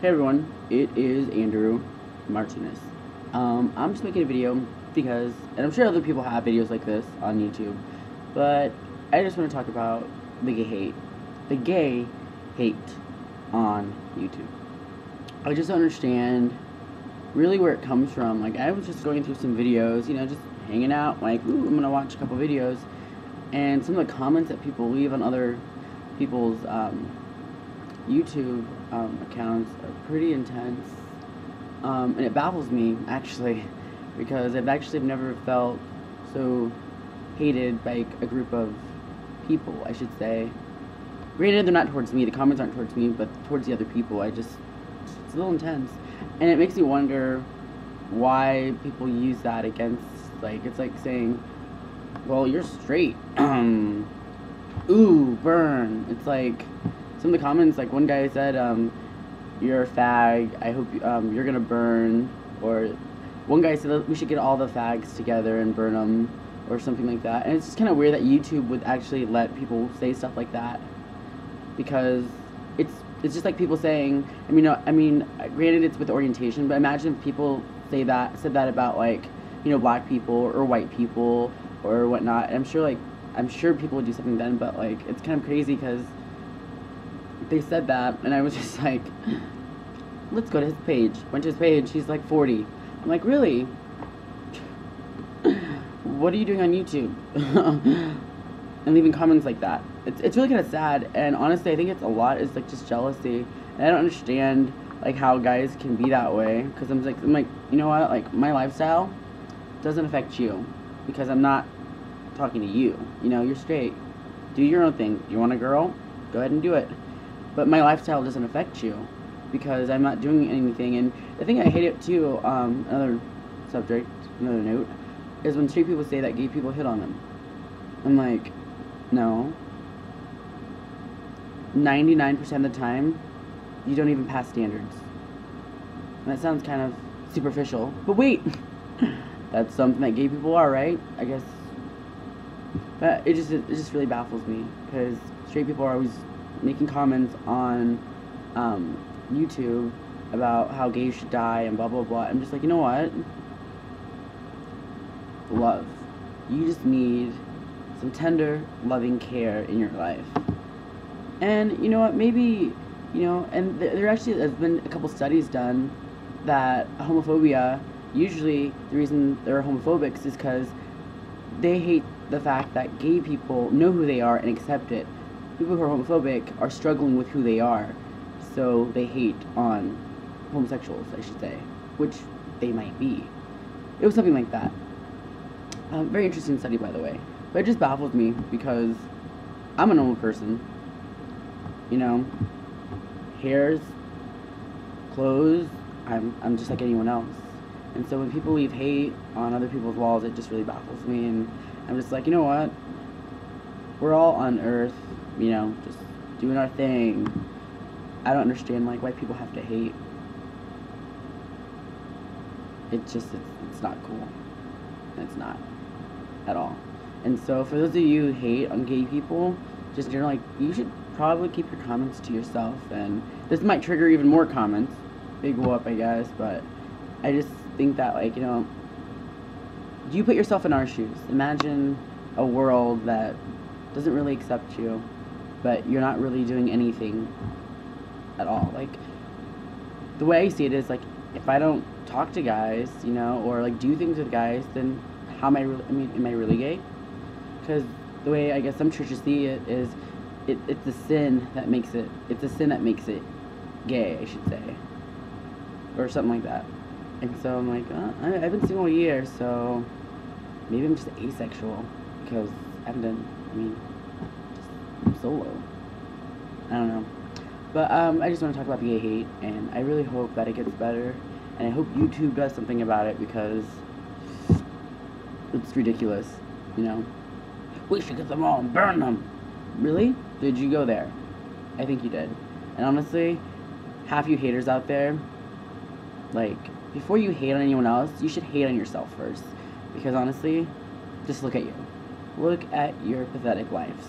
Hey everyone, it is Andrew Martinez. I'm just making a video because, and I'm sure other people have videos like this on YouTube, but I just want to talk about the gay hate on YouTube. I just don't understand really where it comes from. Like, I was just going through some videos, just hanging out, like, ooh, I'm gonna watch a couple videos, and some of the comments that people leave on other people's YouTube accounts are pretty intense, and it baffles me, actually, because I've never felt so hated by a group of people, I should say. Granted, they're not towards me, the comments aren't towards me, but towards the other people. It's a little intense, and it makes me wonder why people use that against, like, it's like saying, well, you're straight, ooh, burn. It's like, some of the comments, like one guy said, you're a fag, I hope you're gonna burn, or one guy said we should get all the fags together and burn them, or something like that. And it's just kind of weird that YouTube would actually let people say stuff like that, because it's just like people saying, granted it's with orientation, but imagine if people said that about, like, black people or white people or whatnot. And I'm sure people would do something then, but, like, it's kind of crazy because they said that, and I was just like, let's go to his page. Went to his page, he's like 40. I'm like, really? What are you doing on YouTube? And leaving comments like that. It's really kind of sad, and honestly, I think it's like just jealousy, and I don't understand, like, how guys can be that way, because I'm like, you know what, like, my lifestyle doesn't affect you, because I'm not talking to you, you're straight, do your own thing, you want a girl, go ahead and do it, but my lifestyle doesn't affect you, because I'm not doing anything. And the thing I hate it too, another note, is when straight people say that gay people hit on them. I'm like, no. 99% of the time, you don't even pass standards. And that sounds kind of superficial, but wait, that's something that gay people are, right? I guess. But it just really baffles me, because straight people are always making comments on YouTube about how gays should die and blah blah blah. I'm just like, you know what? Love. You just need some tender, loving care in your life. And you know what? Maybe, and there actually has been a couple studies done that homophobia, usually the reason they're homophobic is because they hate the fact that gay people know who they are and accept it. People who are homophobic are struggling with who they are, so they hate on homosexuals, I should say, which they might be. It was something like that. Very interesting study, by the way. But it just baffles me, because I'm a normal person. Hairs, clothes, I'm just like anyone else. And so when people leave hate on other people's walls, it just really baffles me, and I'm just like, you know what? We're all on Earth, just doing our thing. I don't understand, like, why people have to hate. It's not cool. It's not at all. And so for those of you who hate on gay people, just like, you should probably keep your comments to yourself. And this might trigger even more comments. Big whoop, I guess, but I just think that, like, you put yourself in our shoes. Imagine a world that doesn't really accept you, but you're not really doing anything at all. Like, the way I see it is, like, if I don't talk to guys, or, like, do things with guys, then how am I really, am I really gay? Because the way I guess some churches see it is, it's a sin that makes it gay, I should say, or something like that. And so I'm like, I've been single a year, so maybe I'm just asexual, because I haven't done, I'm solo. I don't know. But I just want to talk about the gay hate, and I really hope that it gets better, and I hope YouTube does something about it, because it's ridiculous, We should get them all and burn them. Really? Did you go there? I think you did. And honestly, half you haters out there, like, before you hate on anyone else, you should hate on yourself first. Because honestly, just look at you. Look at your pathetic lives.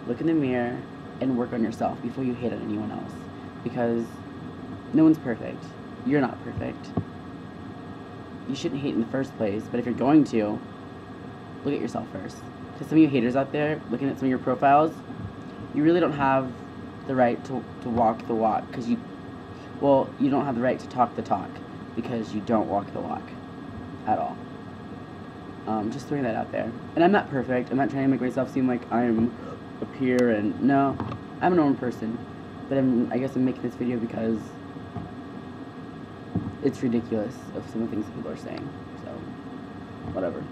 Look in the mirror and work on yourself before you hate on anyone else. Because No one's perfect. You're not perfect. You shouldn't hate in the first place, but if you're going to, look at yourself first. Because some of you haters out there, looking at some of your profiles, you really don't have the right to walk the walk, because you don't have the right to talk the talk, because you don't walk the walk at all. Just throwing that out there. And I'm not perfect. I'm not trying to make myself seem like I'm up here, and no, I'm a normal person. But I guess I'm making this video because it's ridiculous of some of the things people are saying. So, whatever.